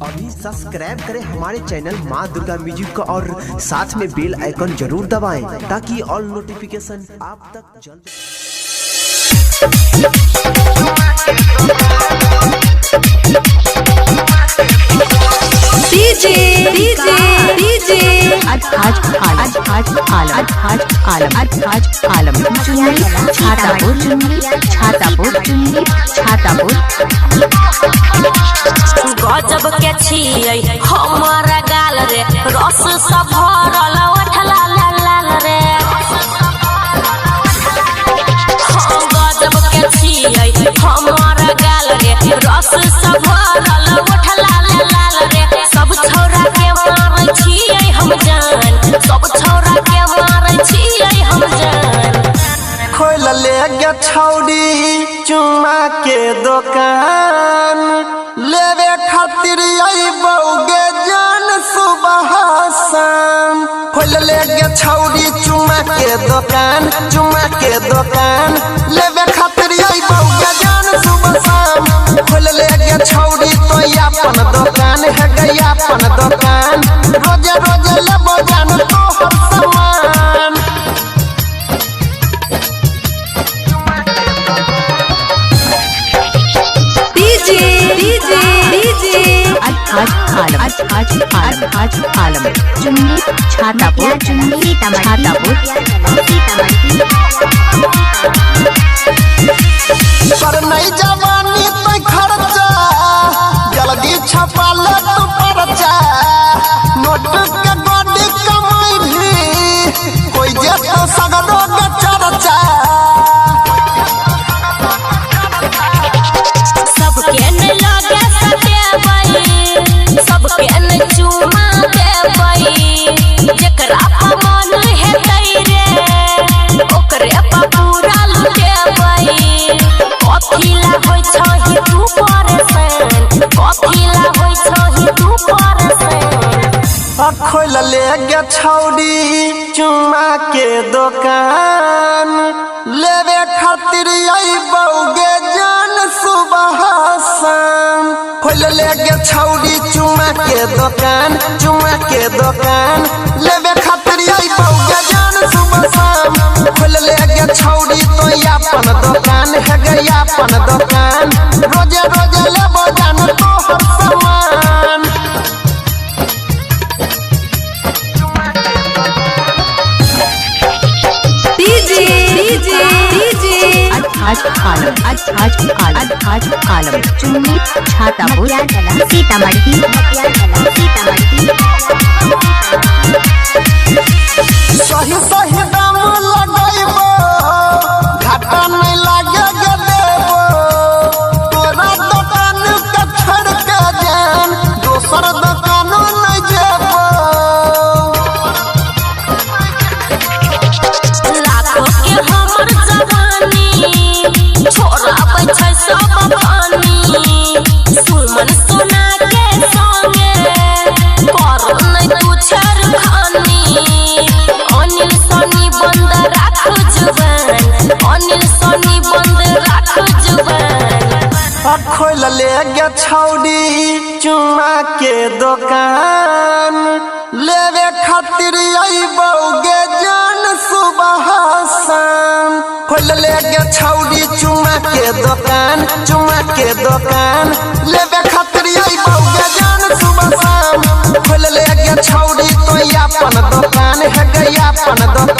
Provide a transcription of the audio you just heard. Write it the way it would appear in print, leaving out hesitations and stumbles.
अभी सब्सक्राइब करें हमारे चैनल माँ दुर्गा म्यूजिक को और साथ में बेल आइकन जरूर दबाएं ताकि ऑल नोटिफिकेशन आप तक जल्द। गजब के छियै हमारा गाल रे रस सब भरल उठला लाल रे। गजब के छियै हमारा गाल रे रस सब भरल उठला लाल रे। सब छौरा के मारै छियै हम जान, सब छौरा के मारै छियै हम जान। खोल ले गे छौड़ी चुम्मा के दुकान, लेवे खातिर अइबौगे जान सुबह शाम। खोल ले गे छौड़ी चुम्मा के दुकान, चुम्मा के दुकान, लेवे खातिर अइबौगे जान सुबह शाम। खोल ले गे छौड़ी तो अपन दुकान है गई अपन दुकान, रोजे रोजे लेबो जान तोहर सामान। चुन्नी छातापुर पर नहीं जवानी तो खर्चा, जल्दी छपा ले तू पर्चा। नोट के गोडी कमाई भी कोई जेतो सगरो के चर्चा। सबके न लगे सटेबै, सबके न चुमा देबै, जेकरा पर मन हेतै रे ओकरे पर पूरा लुटेबै। कथिला होइ छही तू परेशान, कथिला होइ छही तू परेशान। खोल ले गे छौड़ी चुम्मा के दुकान, लेवे खातिर अइबौगे जान सुबह शाम। खोल ले गे छौड़ी चुम्मा के दुकान, चुम्मा के दुकान, लेवे खातिर अइबौगे जान सुबह शाम। खोल ले गे छौड़ी तो अपन दुकान है गई अपन दुकान, रोजे रोजे लेबो जान तोहर सामान। चुन्नी छातापुर सीतामढ़ी। सही सही दाम लगैबो, घाटा नहीं लागे गे देबो। तोरा दुकान के छोड़ के जान दोसर दुकान नहीं जेबो। लाखों के हमर जवानी छोड़ाबै छै सब पानी। सुमन सोना के संगे कर नहीं तू छेड़खानी। अनिल सनी बंद राख जुबान, अनिल सनी बंद राख जुबान। खोल ले गे छौड़ी चुम्मा के दुकान, लेवे खातिर अइबौगे जान सुबह शाम। खोल ले गे छौड़ी चुम्मा के दुकान, चुम्मा के दुकान, लेवे खातिर अइबौगे जान सुबह शाम। खोल ले गे छौड़ी तो अपन दुकान है गई अपन दुकान।